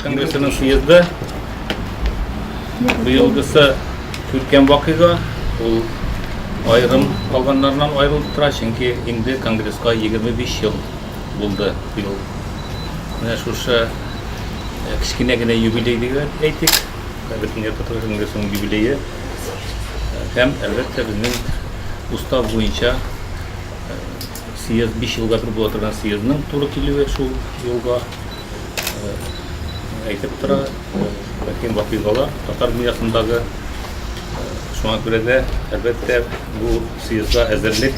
Kongresi'nin съезді быйылгысы Türkiye vakıga ул айрым калганнарынан айрылып тора, чөнки инде Конгресска 25 ел булды быйыл. Менә шушы кичкенә генә юбилей дип әйтик. Бөтен Татар Конгресының юбилее. Һәм әлбәттә безнең устав буенча съезд 5 елга бер була торган съездның туры килүе шул елга әйтеп тора. Ләкин вакыйгалар татар дөньясындагы шуңа күрә дә әлбәттә бу съездга әзерлек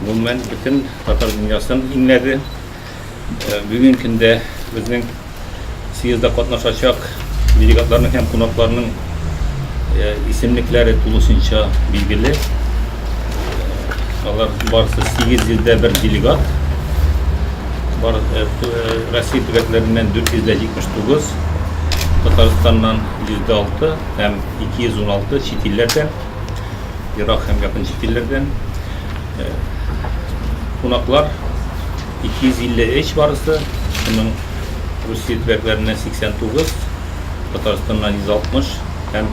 гомумән бөтен татар дөньясын иңләде. Бүген көндә безнең съездда катнашачак делегатларның һәм кунакларның исемлекләре тулысынча билгеле. Алар барысы 8 илдә бер делегат. Россия төбәкләреннән 479, Татарстаннан 106 һәм 216 чит илләрдән, Ирак һәм якын чит илләрдән. Кунаклар 253 барысы, шуның Русия төбәкләреннән 89, Татарстаннан 160 һәм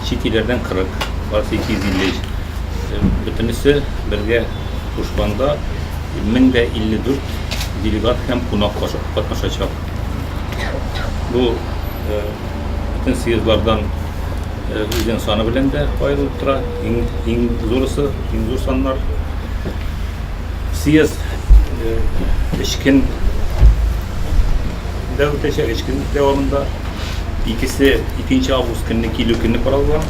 чит илләрдән 40, барысы 253. Бөтенесе бергә кушканда 1054 делегат һәм кунак катнашачак. Бу бөтен съездлардан үзен саны белән дә аерылып тора. Иң зурысы, иң зур саннар. Съезд 3 көн үтәчәк, 3 көн дәвамында. Икесе 2 август көнне килү көнне каралган.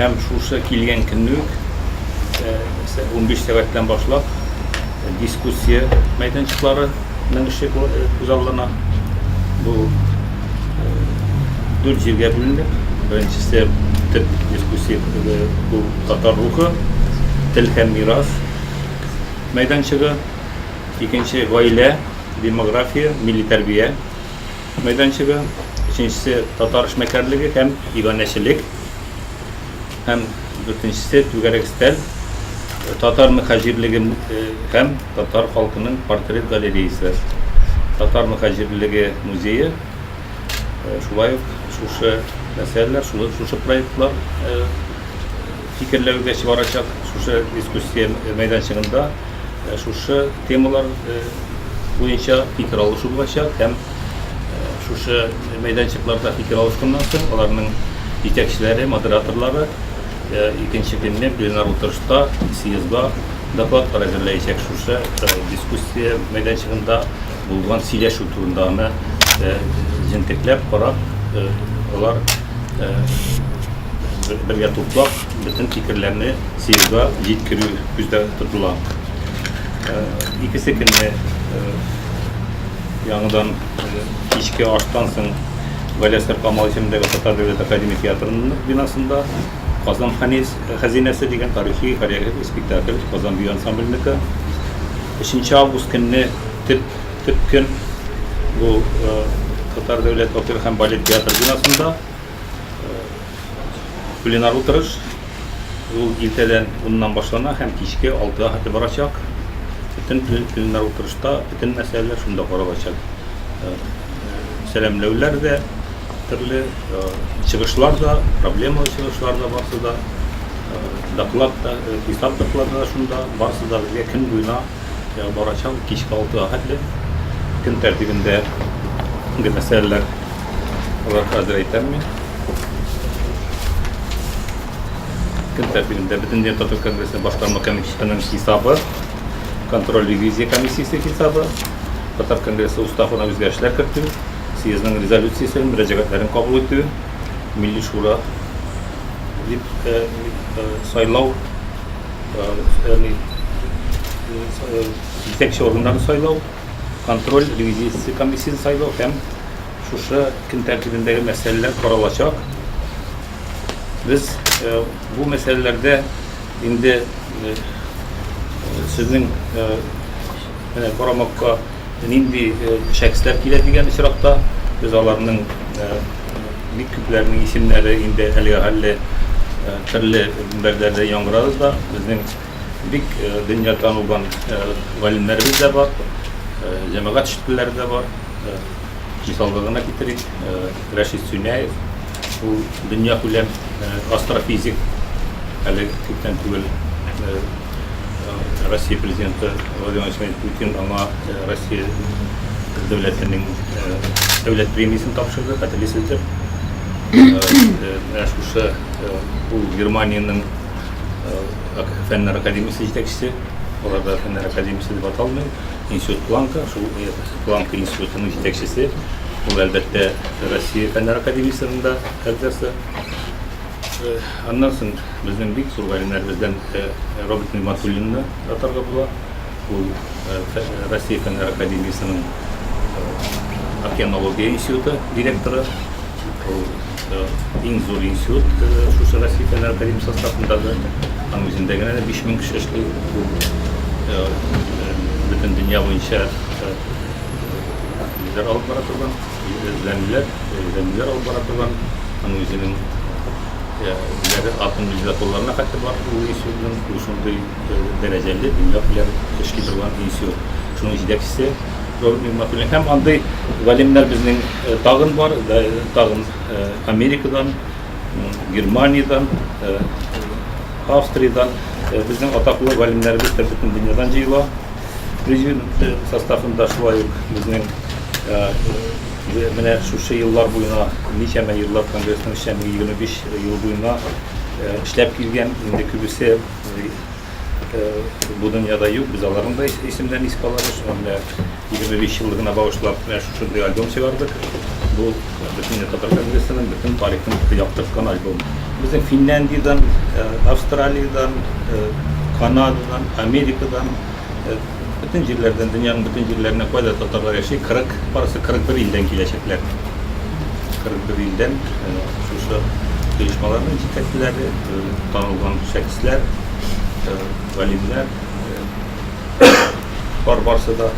Һәм шушы килгән көнне 15 сәгатьтән башлап дискуссия мәйданчыклары эше күзаллана. Бу 4 җиргә бүленеп, беренчесе төп дискуссия бу татар рухы, тел һәм мирас мәйданчыгы, икенче гаилә, демография, милли тәрбия мәйданчыгы, өченчесе татар эшмәкәрлеге һәм иганәчелек, һәм дүртенчесе түгәрәк стәл, татар мөхаҗирлеге һәм татар халкының портрет галереясы, татар мөхаҗирлеге музее. Шулай ук шушы мәсьәләләр, шушы проектлар фикерләүгә чыгарачак, шушы дискуссия мәйданчыгында шушы темалар буенча фикер алышу булачак һәм шушы мәйданчыкларда фикер алышканнан соң аларның җитәкчеләре, модераторлары икенче көнне пленар утырышта съездга докладлар әзерләячәк. Шушы дискуссия мәйданчыгында булган сөйләшү турында җентекләп карап, алар бергә туплап, бөтен фикерләрне съездга җиткерү күздә тотыла. Икесе көнне яңадан кичке аштан соң Галиәсгар Камал исемендәге Татар дәүләт академия театрының бинасында Казан хәзинәсе дигән тарихи хореографик спектакль Казан бию ансамбленеке. 3 август көнне төп көн бу Татар дәүләт опера һәм балет театры бинасында пленар утырыш. Ул иртәдән 10-нан башлана һәм кичке 6-га хәтле барачак. Бөтен пленар утырышта бөтен мәсьәләләр шунда каралачак. Сәламләүләр дә, төрле чыгышлар да, проблемалы чыгышлар да барсы да, доклад да, хисап доклады да шунда барсы да безгә көн буена барачак кичке 6-га хәтле. Көн тәртибендә инде мәсьәләләр алар хәзер әйтәм мин. Көн тәртибендә бөтен Татар Конгрессы башкарма комитетының хисабы, контроль ревизия комиссиясе хисабы, Татар Конгрессы уставына үзгәрешләр кертү, съездның резолюциясен, мөрәҗәгатьләрен кабул итү, милли шура дип сайлау, җитәкче органнарны сайлау, контроль ревизиясе комиссиясын сайлау һәм шушы көн тәртибендәге мәсьәләләр каралачак. Без бу мәсьәләләрдә инде сезнең карамакка нинди шәхесләр килә дигән очракта без аларның бик күпләренең исемнәре инде әле төрле мөнбәрләрдә яңгырады да, безнең бик дөнья танылган галимнәребез дә бар, җәмәгать эшчеләре дә бар, мисалга гына китерик, Рашид Сүнәев, ул дөнья күләм астрофизик, әле күптән түгел Россия президенты Владимир Владимирович Путин аңа Россия дәүләтенең дәүләт премиясын тапшырды, катализатор. Шушы ул Германияның фәннәр академиясе җитәкчесе, аларда фәннәр академиясе дип аталмый, институт Планка, шул Планка институтының җитәкчесе. Ул әлбәттә Россия фәннәр академиясының да әгъзасы. Аннан соң безнең бик зур галимнәребездән Роберт Нигъмәтуллинны атарга була. Ул Россия фәннәр академиясының океанология институты директоры. Иң зур институт шушы Россия фәннәр академиясе составындагы. Аның үзендә генә 5000 кеше эшли. Бөтен дөнья буенча алып бара торган, эзләнүләр алып бара торган. Аның үзенең атом легатолларына хәтта бар ул институтның шундый дәрәҗәле дөнья белән эшли торган институт. Шуның җитәкчесе Роберт Нигъмәтуллин һәм андый галимнәр безнең тагын бар, тагын Америкадан, Германиядан, Австриядән безнең атаклы галимнәребез бөтен дөньядан җыела. Президент составында шулай ук безнең менә шушы еллар буена ничәмә еллар конгрессның эшләми 25 ел буена эшләп килгән, инде күбесе бу дөньяда юк, без аларның да исемнәрен искә алабыз. Менә 25 еллыгына багышлап шундый альбом чыгардык. Бу бөтен татар конгрессының бөтен тарихын яктырткан альбом. Безнең Финляндиядан, Австралиядан, Канададан, Америкадан, bütün җирләрдән, дөньяның bütün җирләренә кайда татарлар яши, 40, барысы 41 илдән киләчәкләр. 41 илдән шушы оешмаларның җитәкчеләре, танылган шәхесләр, галимнәр барсы да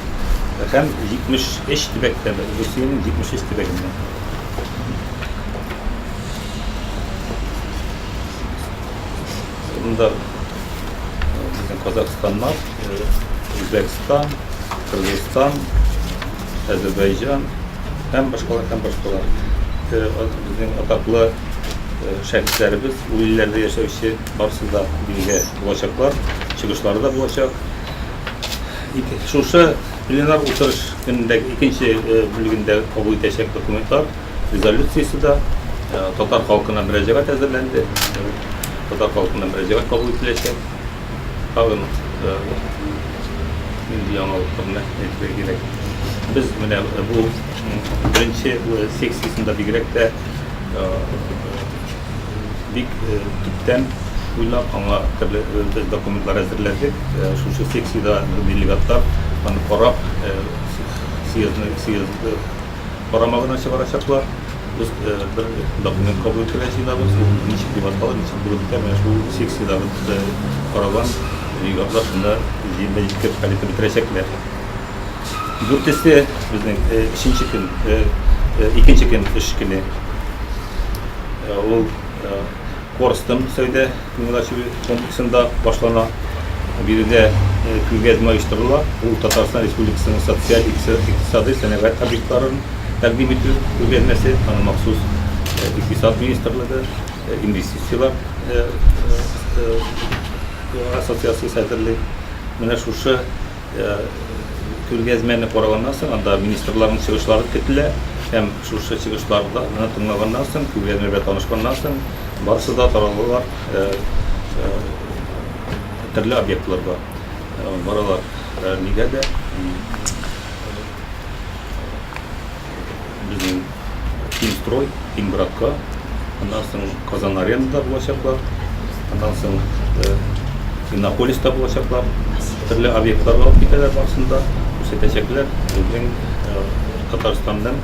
һәм 73 төбәктә, Русиянең 73 төбәгендә. Бunda bizim Kazakistan'dan, Özbekistan, Kırgızistan, Azerbaycan, hem başkalar. Bizim ataklı şəhidlərimiz bu illərdə yaşayışı barısı da birgə olacaqlar, çıxışları da olacaq. Şuşa plenar oturuş günündəki ikinci bölümündə kabul edəcək dokumentlar, rezolüsiyası da Tatar halkına müracaat hazırlandı. Tatar halkına müracaat kabul edilecek. Tağın yanıltıqlarını etmək gerek. Biz bu birinci seksiyasında birlikte bir tüpten uylap ama biz dokumentlar hazırladık. Şu seksiyada delegatlar onu korap siyazını koramağına çıkaracaklar. Biz bir dokument kabul edileceğiz. Niçin bir batalım, niçin bir batalım. Şu seksiyada koravan delegatlar şunda ziyade kalite bitirecekler. Dörtesi bizning ikinci gün iş günü. O Kors'tan söyle Münakaşevi kompleksinde başlanan bir de külgezme uyuşturula. Bu Tatarstan Respublikası'nın sosyal iktisadi senegat obyektlarının takdim ediyor. Külgezmesi maksus İktisat Ministerliği, investisiyalar asosyasiyası sədrliği. Mənə şuşa Külgezməni qoralandan sonra anda ministerlərin çıxışları kötülə, həm şuşa çıxışlarda tınlağandan sonra, külgezmə və tanışqandan sonra barısı da taralırlar türlü obyektlər var. Baralar Nigədə, bizim Kimstroy, Kimgradka, ondan sonra Kazan Arena'da bulacaqlar, ondan sonra Innopolis'te bulacaqlar, türlü obyektlər var, bitələr barısında göstərəcəklər. Bizim Tataristan'dan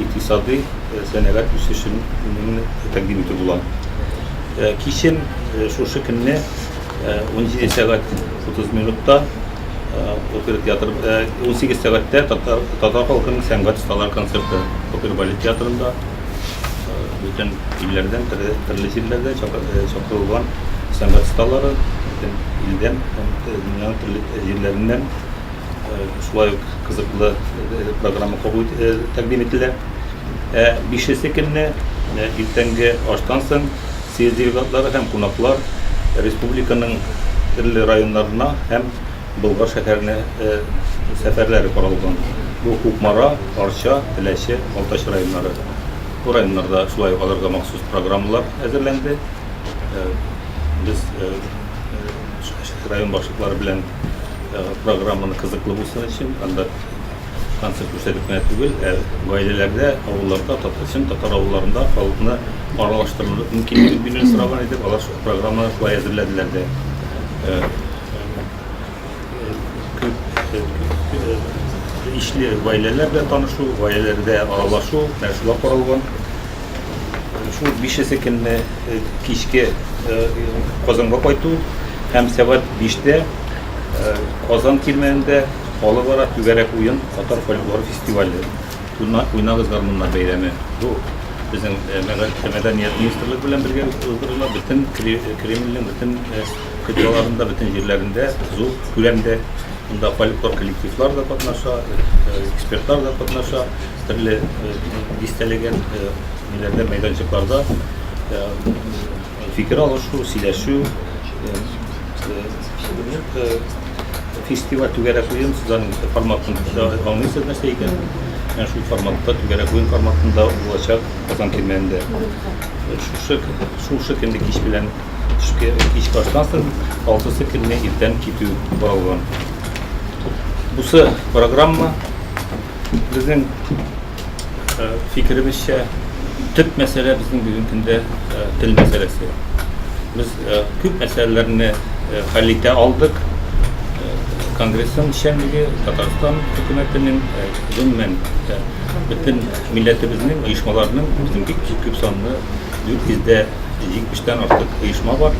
iktisadi senegat üstüşünün təqdim edir bulan. Kişin şu günü 17 saat 30 minutda Opera Teatr 18 saatdə Tatar halkının səngat ustalar konserti Opera Balet Teatrında bütün illərdən, türlü illərdə çağırılan səngat ustaları ildən, dünyanın türlü yerlərindən şulay kızıqlı programı təqdim etdilər. Бишесе көнне иртәнге аштан соң съезд делегатлары һәм кунаклар республиканың төрле районнарына һәм Болгар шәһәренә сәфәрләре каралган. Бу Кукмара, Арча, Теләче, Алташ районнары. Бу районнарда шулай аларга махсус программалар әзерләнде. Без район башлыклары белән программаны кызыклы булсын өчен, анда концерт күрсәтеп кенә түгел, гаиләләрдә, авылларда, татар авылларында халыкны аралаштырылып мөмкинлеге бирүне сораган идек. Алар программаны шулай әзерләделәр дә. İşli гаиләләрдә танышу, гаиләләрдә аралашу, шулар каралган. Шул бишесе көнне кичке Казанга кайту һәм сәгать 5-тә Казан кирмәнендә алып бара түгәрәк уен татар фольклор фестивале. Уйнагыз гармуннар бәйрәме. Бу безнең мәдәният министрлыгы белән бергә уздырыла, бөтен Кремльнең бөтен кытлаларында, бөтен җирләрендә зур күләмдә Бunda фольклор коллективлар да катнаша, экспертлар да катнаша, төрле дистәләгән ниләрдә мәйданчыкларда фикер алышу, сөйләшү, фестиваль түгәрәк уен сезнең форматында аңлыйсыз нәрсә икән. Шул форматта түгәрәк уен форматында булачак Казан кирмәнендә. Шушы көнне кич белән кичке аштан соң 6-сы көнне иртән китү барылган. Бусы программа безнең фикеремезчә төп мәсьәлә безнең бүгенге көндә тел мәсьәләсе. Без күп мәсьәләләрне хәл итә алдык. Конгрессын эшчәнлеге, Татарстан хөкүмәтенең гомумән бөтен милләтебезнең оешмаларының безнең бик күп санлы 470-тән артык оешма бар.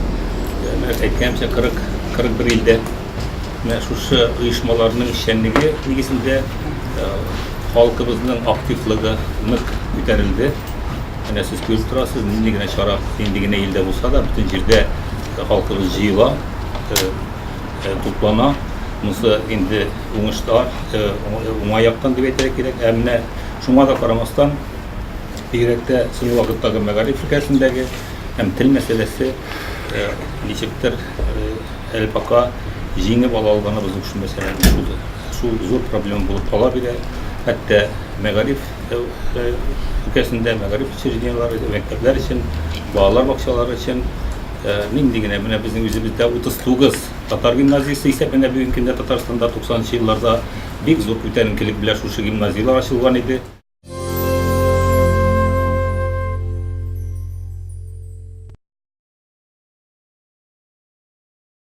Әйткәнчә 41 илдә шушы оешмаларның эшчәнлеге нигезендә халкыбызның активлыгы нык күтәрелде. Менә сез күреп торасыз, нинди генә чара, нинди генә илдә булса да, бөтен җирдә халкыбыз җыела, туплана. Монысы инде уңыштар, уңай яктан дип әйтергә кирәк. Менә шуңа да карамастан, бигрәк тә соңгы вакыттагы мәгариф өлкәсендәге һәм тел мәсьәләсе ничектер әле пока җиңеп ала алганыбыз юк шул мәсьәләне. Шул зур проблема булып кала бирә. Хәтта мәгариф өлкәсендә мәгариф учрежденияләре, мәктәпләр өчен, балалар бакчалары өчен нинди генә менә безнең үзебездә 39 татар гимназиясе исәбенә бүгенге көндә Татарстанда 90-нчы елларда бик зур күтәренкелек белән шушы гимназиялар ачылган иде.